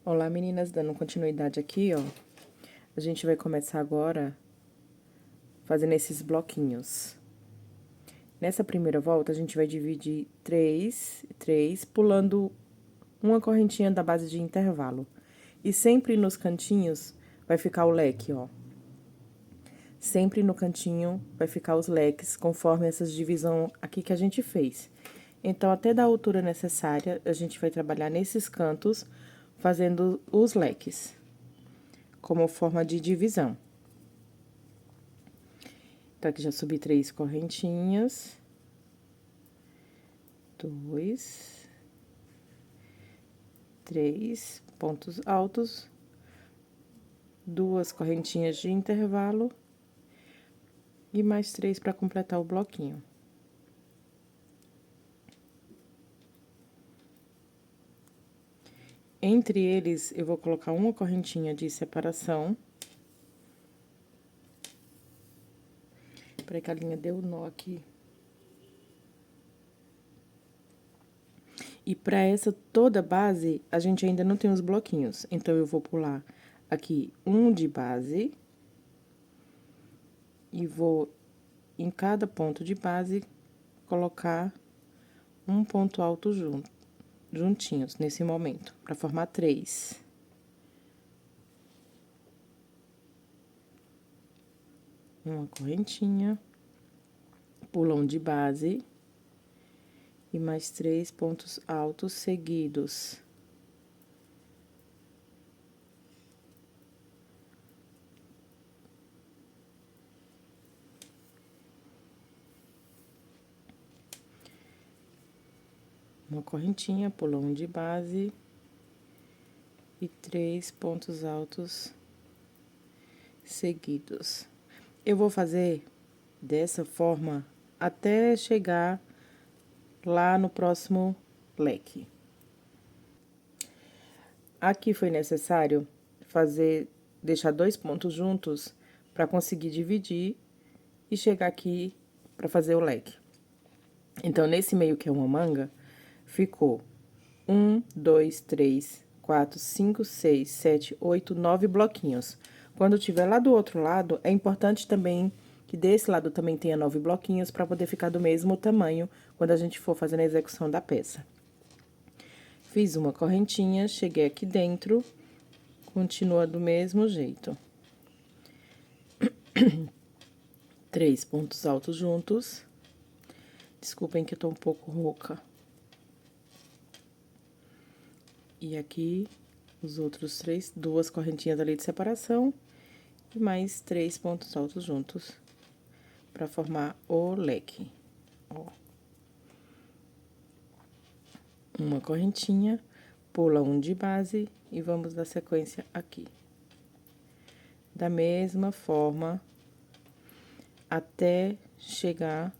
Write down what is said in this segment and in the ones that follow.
Olá, meninas, dando continuidade aqui, ó. A gente vai começar agora fazendo esses bloquinhos. Nessa primeira volta, a gente vai dividir três, pulando uma correntinha da base de intervalo. E sempre nos cantinhos vai ficar o leque, ó. Sempre no cantinho vai ficar os leques, conforme essas divisão aqui que a gente fez. Então, até da altura necessária, a gente vai trabalhar nesses cantos, fazendo os leques, como forma de divisão. Então, aqui já subi 3 correntinhas. 2, 3 pontos altos. 2 correntinhas de intervalo. E mais 3 para completar o bloquinho. Entre eles, eu vou colocar uma correntinha de separação. Peraí que a linha deu nó aqui. E para essa toda base, a gente ainda não tem os bloquinhos. Então, eu vou pular aqui um de base. E vou, em cada ponto de base, colocar um ponto alto juntinhos, nesse momento, para formar 3. Uma correntinha, pula um de base e mais 3 pontos altos seguidos. Uma correntinha, pula um de base e 3 pontos altos seguidos. Eu vou fazer dessa forma até chegar lá no próximo leque. Aqui foi necessário deixar 2 pontos juntos para conseguir dividir e chegar aqui para fazer o leque. Então, nesse meio que é uma manga, ficou 1, 2, 3, 4, 5, 6, 7, 8, 9 bloquinhos. Quando tiver lá do outro lado, é importante também que desse lado também tenha 9 bloquinhos para poder ficar do mesmo tamanho quando a gente for fazendo a execução da peça. Fiz uma correntinha, cheguei aqui dentro, continua do mesmo jeito. 3 pontos altos juntos. Desculpem que eu tô um pouco rouca. E aqui, os outros 3, 2 correntinhas ali de separação. E mais 3 pontos altos juntos, pra formar o leque, ó. Uma correntinha, pula um de base e vamos dar sequência aqui. Da mesma forma, até chegar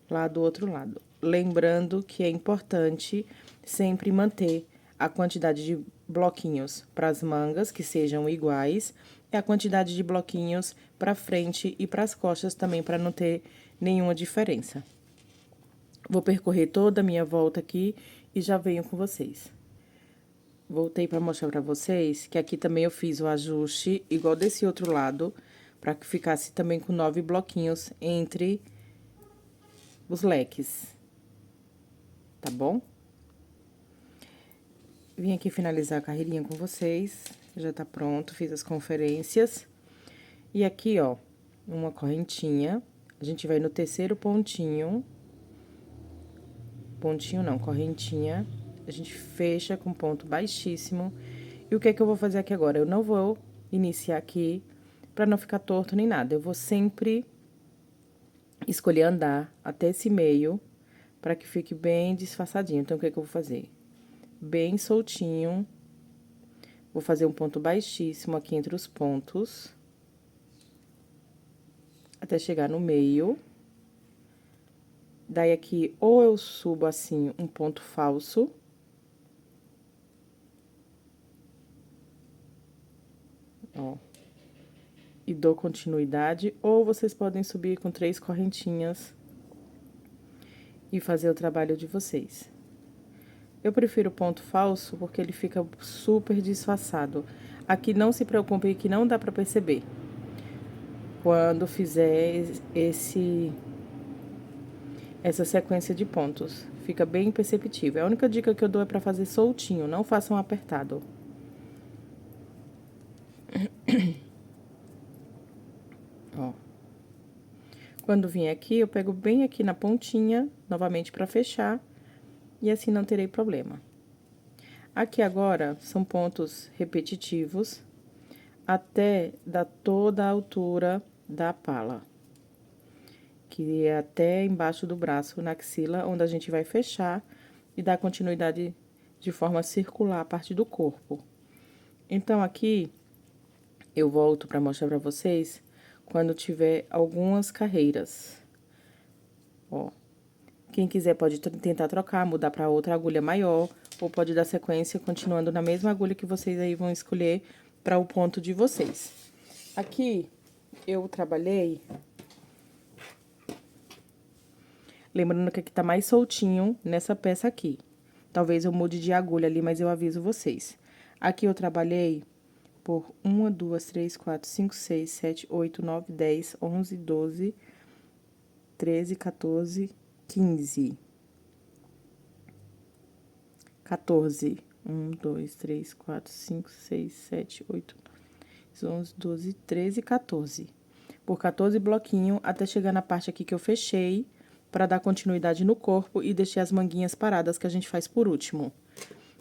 lá do outro lado. Lembrando que é importante sempre manter a quantidade de bloquinhos para as mangas, que sejam iguais, e a quantidade de bloquinhos para frente e para as costas também, para não ter nenhuma diferença. Vou percorrer toda a minha volta aqui e já venho com vocês. Voltei para mostrar para vocês que aqui também eu fiz o ajuste igual desse outro lado, para que ficasse também com 9 bloquinhos entre os leques, tá bom? Vim aqui finalizar a carreirinha com vocês, já tá pronto, fiz as conferências. E aqui, ó, uma correntinha, a gente vai no terceiro pontinho, correntinha, a gente fecha com ponto baixíssimo. E o que é que eu vou fazer aqui agora? Eu não vou iniciar aqui pra não ficar torto nem nada, eu vou sempre escolher andar até esse meio, pra que fique bem disfarçadinho. Então, o que é que eu vou fazer? Bem soltinho, vou fazer um ponto baixíssimo aqui entre os pontos, até chegar no meio. Daí, aqui, ou eu subo assim, um ponto falso. Ó. E dou continuidade, ou vocês podem subir com 3 correntinhas e fazer o trabalho de vocês. Eu prefiro ponto falso porque ele fica super disfarçado. Aqui não se preocupe que não dá pra perceber quando fizer essa sequência de pontos. Fica bem perceptível. A única dica que eu dou é pra fazer soltinho, não façam apertado. Ó. Quando vim aqui, eu pego bem aqui na pontinha, novamente pra fechar, e assim não terei problema. Aqui agora, são pontos repetitivos, até dar toda a altura da pala. Que é até embaixo do braço, na axila, onde a gente vai fechar e dar continuidade de forma circular a parte do corpo. Então, aqui, eu volto pra mostrar pra vocês quando tiver algumas carreiras. Ó. Quem quiser pode tentar trocar, mudar pra outra agulha maior, ou pode dar sequência continuando na mesma agulha que vocês aí vão escolher para o ponto de vocês. Aqui, eu trabalhei... Lembrando que aqui tá mais soltinho nessa peça aqui. Talvez eu mude de agulha ali, mas eu aviso vocês. Aqui eu trabalhei por 1, 2, 3, 4, 5, 6, 7, 8, 9, 10, 11, 12, 13, 14, 15. 14. 1, 2, 3, 4, 5, 6, 7, 8, 9, 11, 12, 13, 14. Por 14 bloquinhos, até chegar na parte aqui que eu fechei, para dar continuidade no corpo e deixar as manguinhas paradas que a gente faz por último.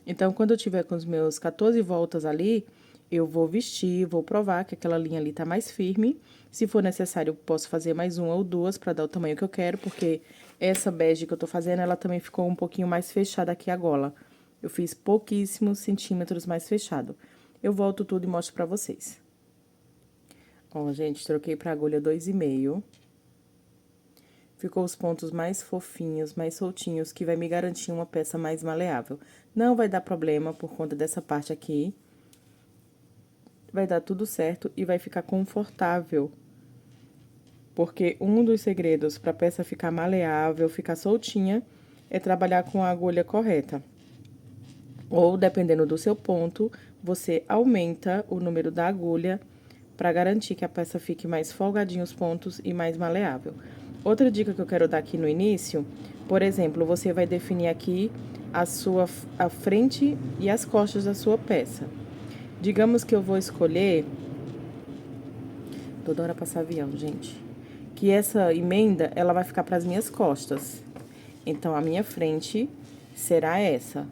Então, quando eu tiver com os meus 14 voltas ali, eu vou vestir, vou provar que aquela linha ali tá mais firme. Se for necessário, eu posso fazer mais uma ou duas para dar o tamanho que eu quero, porque essa bege que eu tô fazendo, ela também ficou um pouquinho mais fechada aqui a gola. Eu fiz pouquíssimos centímetros mais fechado. Eu volto tudo e mostro pra vocês. Ó, gente, troquei pra agulha 2,5. Ficou os pontos mais fofinhos, mais soltinhos, que vai me garantir uma peça mais maleável. Não vai dar problema por conta dessa parte aqui. Vai dar tudo certo e vai ficar confortável. Porque um dos segredos pra peça ficar maleável, ficar soltinha, é trabalhar com a agulha correta. Ou, dependendo do seu ponto, você aumenta o número da agulha para garantir que a peça fique mais folgadinho os pontos e mais maleável. Outra dica que eu quero dar aqui no início, por exemplo, você vai definir aqui a frente e as costas da sua peça. Digamos que eu vou escolher... Toda hora passa avião, gente. Que essa emenda, ela vai ficar para as minhas costas. Então, a minha frente será essa.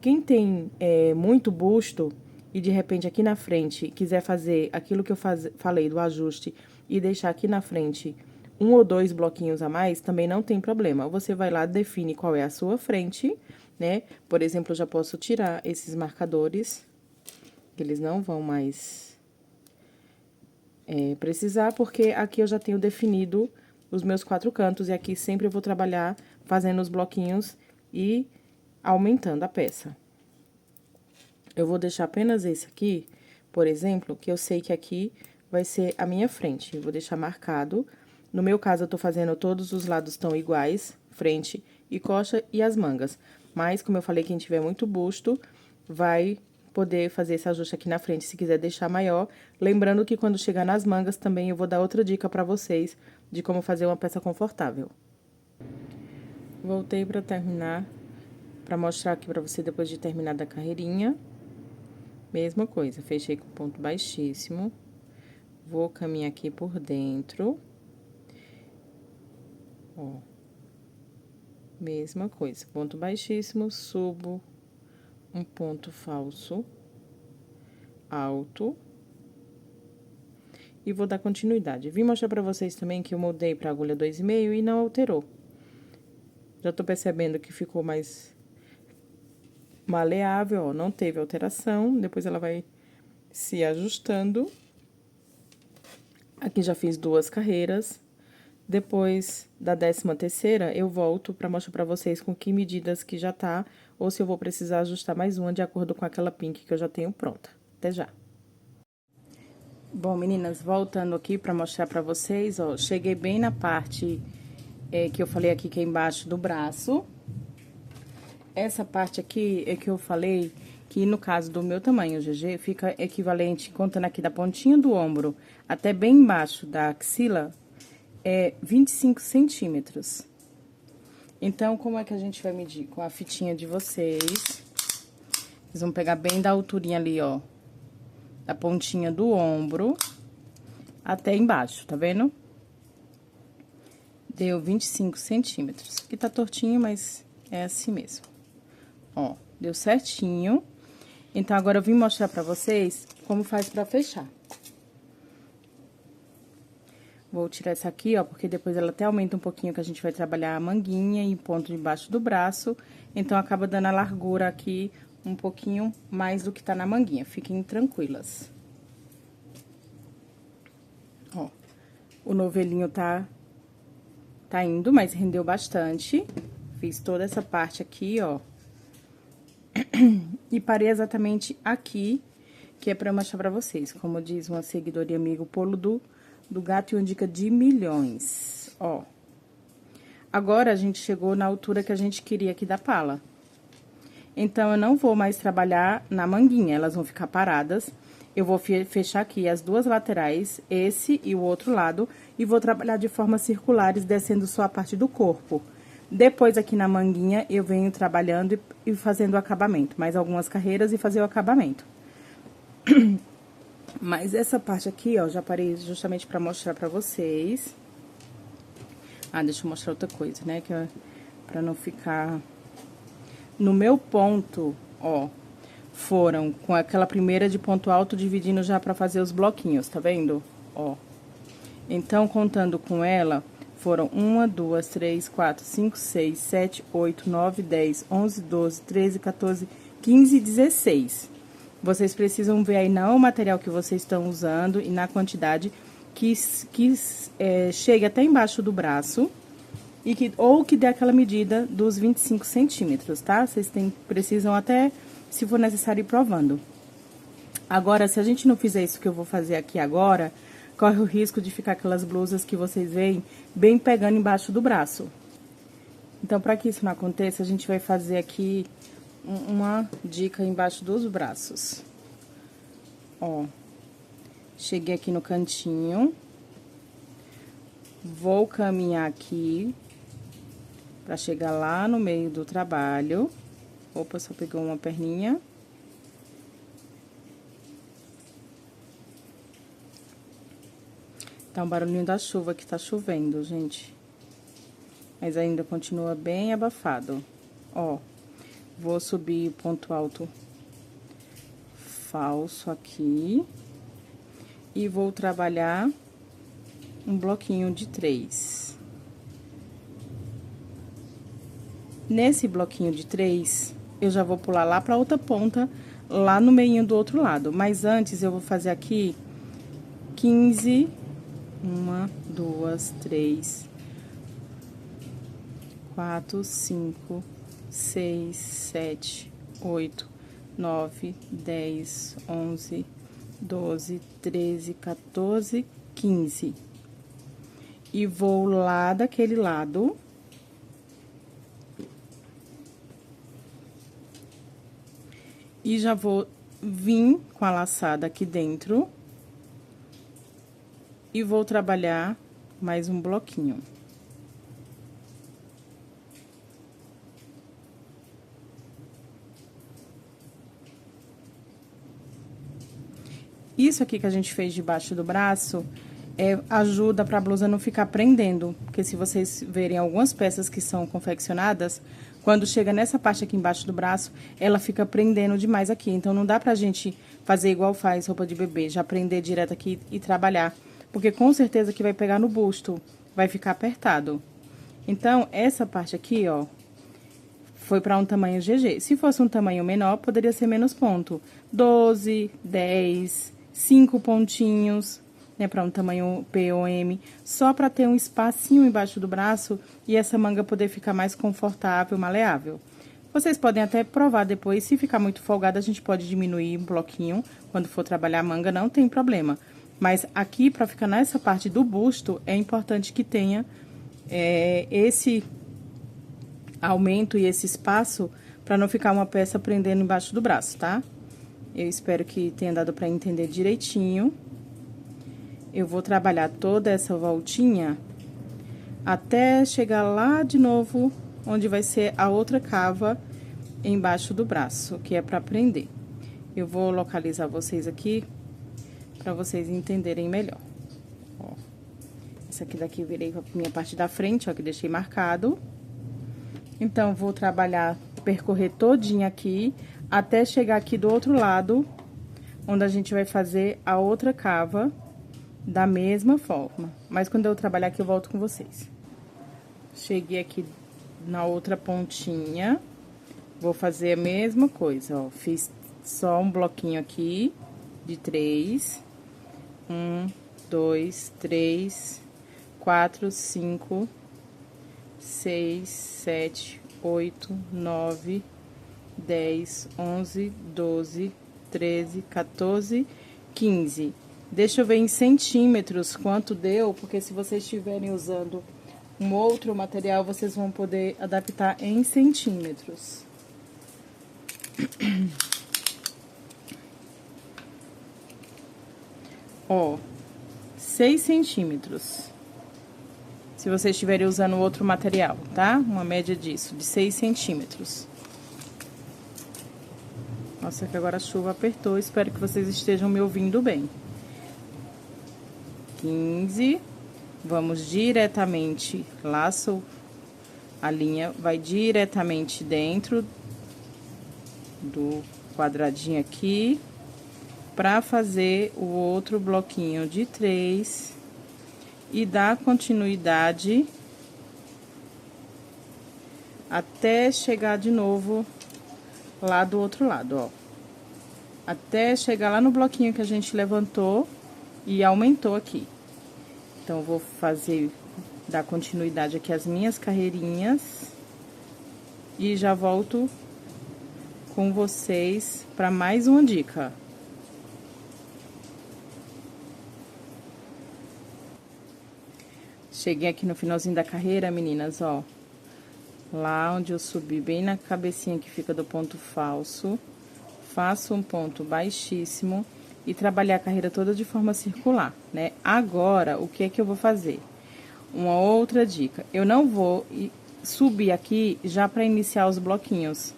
Quem tem muito busto e, de repente, aqui na frente, quiser fazer aquilo que eu falei do ajuste e deixar aqui na frente 1 ou 2 bloquinhos a mais, também não tem problema. Você vai lá, define qual é a sua frente, né? Por exemplo, eu já posso tirar esses marcadores, que eles não vão mais precisar, porque aqui eu já tenho definido os meus 4 cantos, e aqui sempre eu vou trabalhar fazendo os bloquinhos e aumentando a peça. Eu vou deixar apenas esse aqui, por exemplo, que eu sei que aqui vai ser a minha frente. Eu vou deixar marcado. No meu caso, eu tô fazendo todos os lados tão iguais, frente e coxa e as mangas. Mas, como eu falei, quem tiver muito busto, vai poder fazer esse ajuste aqui na frente, se quiser deixar maior. Lembrando que quando chegar nas mangas, também eu vou dar outra dica pra vocês de como fazer uma peça confortável. Voltei pra terminar, pra mostrar aqui pra você depois de terminar da carreirinha. Mesma coisa, fechei com ponto baixíssimo. Vou caminhar aqui por dentro. Ó. Mesma coisa, ponto baixíssimo, subo um ponto falso, alto. E vou dar continuidade. Vim mostrar pra vocês também que eu mudei pra agulha 2,5 e não alterou. Já tô percebendo que ficou mais maleável, ó, não teve alteração. Depois ela vai se ajustando. Aqui já fiz 2 carreiras. Depois da 13ª, eu volto pra mostrar pra vocês com que medidas que já tá, ou se eu vou precisar ajustar mais uma de acordo com aquela pink que eu já tenho pronta. Até já! Bom, meninas, voltando aqui pra mostrar pra vocês, ó, cheguei bem na parte que eu falei aqui que é embaixo do braço. essa parte aqui é que eu falei que no caso do meu tamanho GG, fica equivalente, contando aqui da pontinha do ombro até bem embaixo da axila, é 25 centímetros. Então, como é que a gente vai medir? Com a fitinha de vocês. Vocês vão pegar bem da alturinha ali, ó, da pontinha do ombro até embaixo, tá vendo? Deu 25 centímetros. Aqui tá tortinho, mas é assim mesmo. Ó, deu certinho. Então, agora eu vim mostrar pra vocês como faz pra fechar. Vou tirar essa aqui, ó, porque depois ela até aumenta um pouquinho, que a gente vai trabalhar a manguinha e ponto debaixo do braço. Então, acaba dando a largura aqui um pouquinho mais do que tá na manguinha. Fiquem tranquilas. Ó, o novelinho tá indo, mas rendeu bastante. Fiz toda essa parte aqui, ó. E parei exatamente aqui, que é pra eu mostrar pra vocês. Como diz uma seguidora e amigo, o pulo do gato e uma dica de milhões, ó. Agora, a gente chegou na altura que a gente queria aqui da pala. Então, eu não vou mais trabalhar na manguinha, elas vão ficar paradas. Eu vou fechar aqui as duas laterais, esse e o outro lado, e vou trabalhar de formas circulares, descendo só a parte do corpo. Depois, aqui na manguinha, eu venho trabalhando e fazendo o acabamento, mais algumas carreiras e fazer o acabamento. Mas essa parte aqui, ó, já parei justamente pra mostrar pra vocês. Ah, deixa eu mostrar outra coisa, né, que é pra não ficar... No meu ponto, ó, foram com aquela primeira de ponto alto, dividindo já pra fazer os bloquinhos, tá vendo? Ó. Então, contando com ela, foram 1, 2, 3, 4, 5, 6, 7, 8, 9, 10, 11, 12, 13, 14, 15, 16. Vocês precisam ver aí no material que vocês estão usando e na quantidade que chegue até embaixo do braço. Ou que dê aquela medida dos 25 centímetros, tá? Vocês precisam até, se for necessário, ir provando. Agora, se a gente não fizer isso que eu vou fazer aqui agora, corre o risco de ficar aquelas blusas que vocês veem bem pegando embaixo do braço. Então, para que isso não aconteça, a gente vai fazer aqui uma dica embaixo dos braços. Ó, cheguei aqui no cantinho, vou caminhar aqui pra chegar lá no meio do trabalho. Opa, só pegou uma perninha. Tá um barulhinho da chuva, que tá chovendo, gente. Mas ainda continua bem abafado. Ó, vou subir o ponto alto falso aqui. E vou trabalhar um bloquinho de 3. Nesse bloquinho de 3, eu já vou pular lá pra outra ponta, lá no meio do outro lado. Mas antes, eu vou fazer aqui 15... 1, 2, 3, 4, 5, 6, 7, 8, 9, 10, 11, 12, 13, 14, 15. E vou lá daquele lado. E já vou vir com a laçada aqui dentro. E vou trabalhar mais um bloquinho. Isso aqui que a gente fez debaixo do braço, ajuda pra blusa não ficar prendendo. Porque se vocês verem algumas peças que são confeccionadas, quando chega nessa parte aqui embaixo do braço, ela fica prendendo demais aqui. Então, não dá pra gente fazer igual faz roupa de bebê, já prender direto aqui e trabalhar. Porque com certeza que vai pegar no busto, vai ficar apertado. Então, essa parte aqui, ó, foi pra um tamanho GG. Se fosse um tamanho menor, poderia ser menos ponto. 12, 10, 5 pontinhos, né, pra um tamanho P ou M. Só pra ter um espacinho embaixo do braço e essa manga poder ficar mais confortável, maleável. Vocês podem até provar depois, se ficar muito folgada, a gente pode diminuir um bloquinho. Quando for trabalhar a manga, não tem problema. Mas aqui, pra ficar nessa parte do busto, é importante que tenha esse aumento e esse espaço pra não ficar uma peça prendendo embaixo do braço, tá? Eu espero que tenha dado pra entender direitinho. Eu vou trabalhar toda essa voltinha até chegar lá de novo, onde vai ser a outra cava embaixo do braço, que é pra prender. Eu vou localizar vocês aqui, pra vocês entenderem melhor. Ó, essa aqui daqui eu virei pra minha parte da frente, ó, que deixei marcado. Então, vou trabalhar, percorrer todinha aqui, até chegar aqui do outro lado, onde a gente vai fazer a outra cava da mesma forma. Mas quando eu trabalhar aqui, eu volto com vocês. Cheguei aqui na outra pontinha, vou fazer a mesma coisa, ó. Fiz só um bloquinho aqui de 3. 1, 2, 3, 4, 5, 6, 7, 8, 9, 10, 11, 12, 13, 14, 15. Deixa eu ver em centímetros quanto deu, porque se vocês estiverem usando um outro material, vocês vão poder adaptar em centímetros. Ó, 6 centímetros. Se vocês estiverem usando outro material, tá? Uma média disso, de 6 centímetros. Nossa, que agora a chuva apertou, espero que vocês estejam me ouvindo bem. 15. Vamos diretamente, laço a linha, vai diretamente dentro do quadradinho aqui, pra fazer o outro bloquinho de 3 e dar continuidade até chegar de novo lá do outro lado, ó. Até chegar lá no bloquinho que a gente levantou e aumentou aqui. Então, vou fazer, dar continuidade aqui às minhas carreirinhas e já volto com vocês para mais uma dica. Cheguei aqui no finalzinho da carreira, meninas, ó. Lá onde eu subi, bem na cabecinha que fica do ponto falso, faço um ponto baixíssimo e trabalhar a carreira toda de forma circular, né? Agora, o que é que eu vou fazer? Uma outra dica. Eu não vou subir aqui já para iniciar os bloquinhos.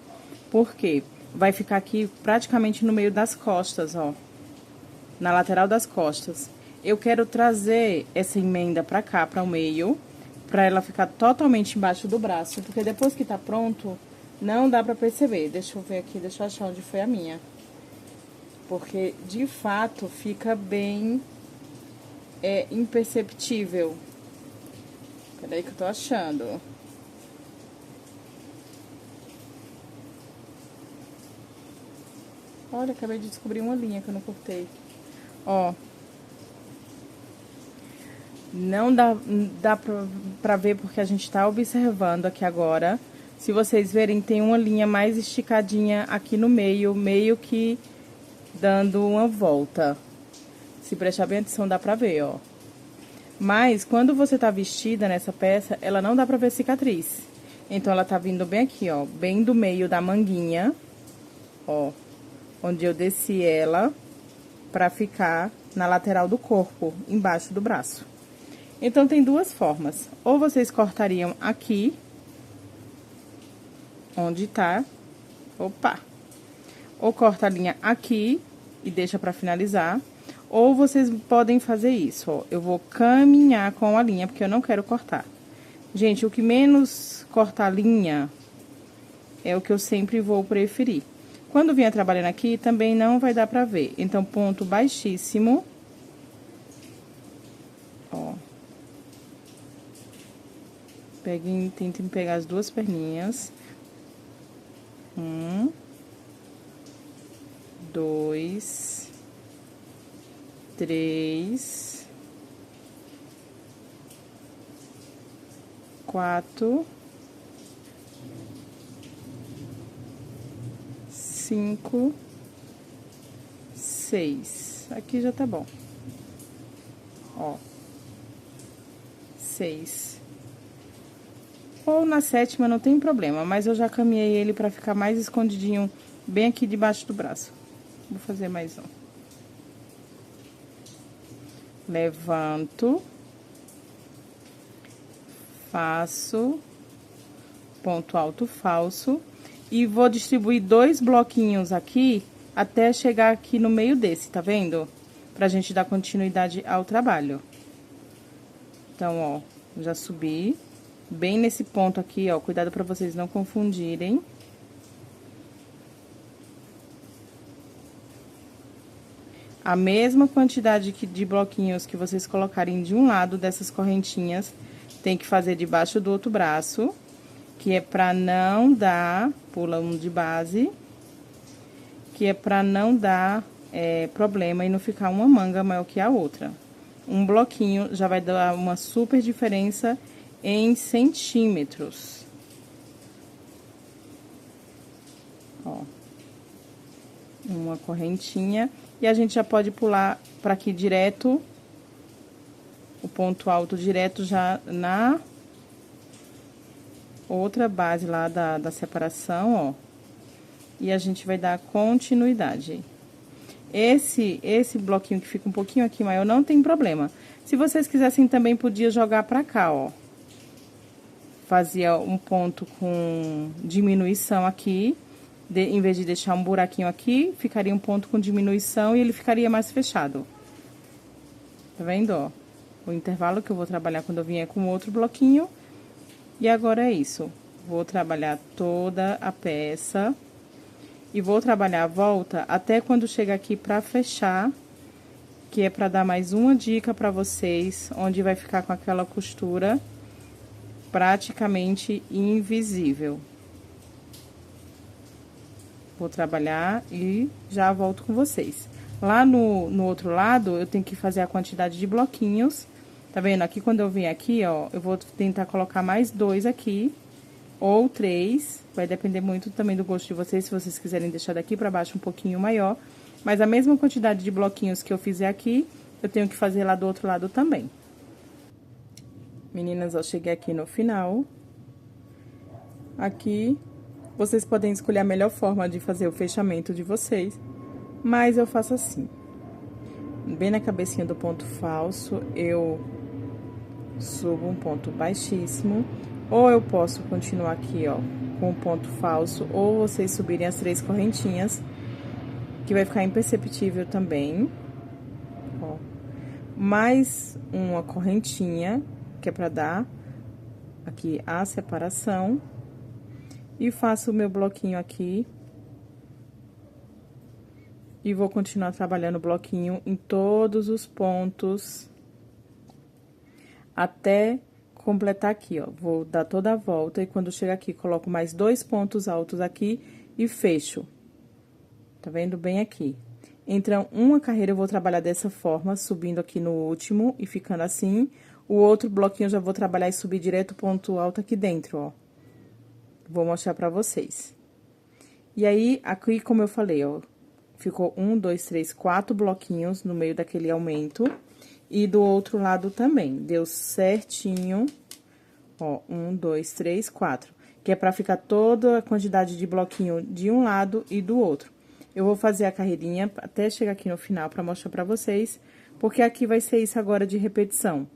Por quê? Vai ficar aqui praticamente no meio das costas, ó. Na lateral das costas. Eu quero trazer essa emenda pra cá, para o meio, pra ela ficar totalmente embaixo do braço, porque depois que tá pronto, não dá pra perceber. Deixa eu ver aqui, deixa eu achar onde foi a minha. Porque, de fato, fica bem imperceptível. Peraí que eu tô achando. Olha, acabei de descobrir uma linha que eu não cortei. Ó. Não dá pra ver porque a gente tá observando aqui agora. Se vocês verem, tem uma linha mais esticadinha aqui no meio, meio que dando uma volta. Se prestar bem atenção, dá pra ver, ó. Mas, quando você tá vestida nessa peça, ela não dá pra ver cicatriz. Então, ela tá vindo bem aqui, ó, bem do meio da manguinha, ó. Onde eu desci ela pra ficar na lateral do corpo, embaixo do braço. Então, tem duas formas. Ou vocês cortariam aqui, onde tá, opa, ou corta a linha aqui e deixa pra finalizar, ou vocês podem fazer isso, ó, eu vou caminhar com a linha, porque eu não quero cortar. Gente, o que menos cortar a linha é o que eu sempre vou preferir. Quando vier trabalhando aqui, também não vai dar pra ver. Então, ponto baixíssimo, ó. Tentem pegar as duas perninhas. 1, 2, 3, 4, 5, 6. Aqui já tá bom. Ó. 6. ou na 7ª não tem problema, mas eu já caminhei ele pra ficar mais escondidinho, bem aqui debaixo do braço. Vou fazer mais um. Levanto. Faço ponto alto falso e vou distribuir 2 bloquinhos aqui até chegar aqui no meio desse, tá vendo? Pra gente dar continuidade ao trabalho. Então, ó, já subi bem nesse ponto aqui, ó, cuidado pra vocês não confundirem. A mesma quantidade de bloquinhos que vocês colocarem de um lado dessas correntinhas, tem que fazer debaixo do outro braço, que é pra não dar, pula um de base, que é pra não dar problema e não ficar uma manga maior que a outra. Um bloquinho já vai dar uma super diferença em centímetros. Ó. Uma correntinha. E a gente já pode pular pra aqui direto, o ponto alto direto já na outra base lá da separação, ó. E a gente vai dar continuidade. Esse bloquinho que fica um pouquinho aqui maior não tem problema. Se vocês quisessem também, podia jogar pra cá, ó. Fazia um ponto com diminuição aqui. Em vez de deixar um buraquinho aqui, ficaria um ponto com diminuição e ele ficaria mais fechado. Tá vendo, ó? O intervalo que eu vou trabalhar quando eu vier com outro bloquinho. E agora é isso. Vou trabalhar toda a peça. E vou trabalhar a volta até quando chegar aqui pra fechar. Que é pra dar mais uma dica pra vocês, onde vai ficar com aquela costura praticamente invisível. Vou trabalhar e já volto com vocês. Lá no outro lado, eu tenho que fazer a quantidade de bloquinhos. Tá vendo? Aqui, quando eu vim aqui, ó, eu vou tentar colocar mais 2 aqui, ou 3. Vai depender muito também do gosto de vocês, se vocês quiserem deixar daqui pra baixo um pouquinho maior. Mas a mesma quantidade de bloquinhos que eu fizer aqui, eu tenho que fazer lá do outro lado também. Meninas, eu cheguei aqui no final. Aqui, vocês podem escolher a melhor forma de fazer o fechamento de vocês, mas eu faço assim. Bem na cabecinha do ponto falso, eu subo um ponto baixíssimo, ou eu posso continuar aqui, ó, com o ponto falso, ou vocês subirem as 3 correntinhas, que vai ficar imperceptível também, ó. Mais uma correntinha, que é pra dar aqui a separação, e faço o meu bloquinho aqui. E vou continuar trabalhando o bloquinho em todos os pontos, até completar aqui, ó. Vou dar toda a volta e quando chegar aqui, coloco mais 2 pontos altos aqui e fecho. Tá vendo? Bem aqui. Então, uma carreira eu vou trabalhar dessa forma, subindo aqui no último e ficando assim. O outro bloquinho eu já vou trabalhar e subir direto o ponto alto aqui dentro, ó. Vou mostrar pra vocês. E aí, aqui, como eu falei, ó, ficou 1, 2, 3, 4 bloquinhos no meio daquele aumento. E do outro lado também, deu certinho, ó, 1, 2, 3, 4. Que é pra ficar toda a quantidade de bloquinho de um lado e do outro. Eu vou fazer a carreirinha até chegar aqui no final pra mostrar pra vocês, porque aqui vai ser isso agora de repetição.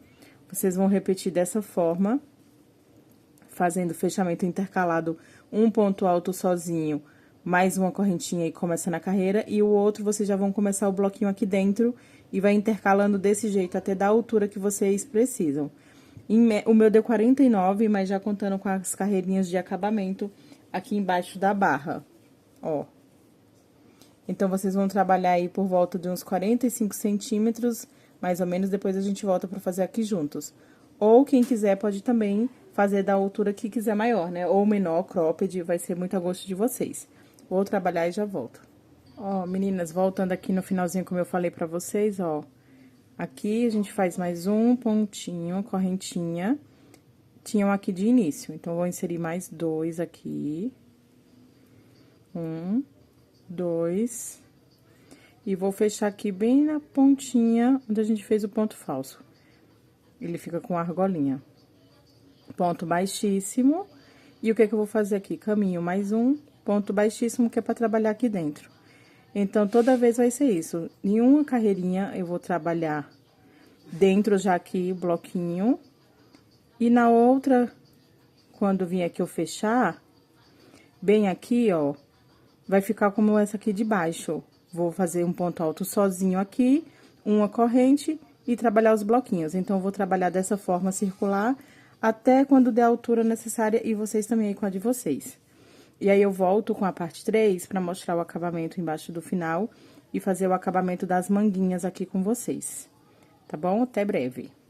Vocês vão repetir dessa forma, fazendo fechamento intercalado, um ponto alto sozinho, mais uma correntinha e começando a carreira, e o outro vocês já vão começar o bloquinho aqui dentro e vai intercalando desse jeito até dar a altura que vocês precisam. O meu deu 49, mas já contando com as carreirinhas de acabamento aqui embaixo da barra, ó. Então, vocês vão trabalhar aí por volta de uns 45 centímetros, mais ou menos, depois a gente volta pra fazer aqui juntos. Ou, quem quiser, pode também fazer da altura que quiser maior, né? Ou menor, cropped, vai ser muito a gosto de vocês. Vou trabalhar e já volto. Ó, meninas, voltando aqui no finalzinho, como eu falei pra vocês, ó. Aqui, a gente faz mais um pontinho, correntinha. Tinham aqui de início, então, vou inserir mais 2 aqui. 1, 2. E vou fechar aqui bem na pontinha onde a gente fez o ponto falso. Ele fica com a argolinha. ponto baixíssimo. E o que que eu vou fazer aqui? Caminho mais um, ponto baixíssimo, que é pra trabalhar aqui dentro. Então, toda vez vai ser isso. Em uma carreirinha, eu vou trabalhar dentro já aqui, o bloquinho. E na outra, quando vir aqui eu fechar, bem aqui, ó, vai ficar como essa aqui de baixo. Vou fazer um ponto alto sozinho aqui, uma corrente e trabalhar os bloquinhos. Então, eu vou trabalhar dessa forma circular até quando der a altura necessária e vocês também aí com a de vocês. E aí, eu volto com a parte 3 pra mostrar o acabamento embaixo do final e fazer o acabamento das manguinhas aqui com vocês. Tá bom? Até breve.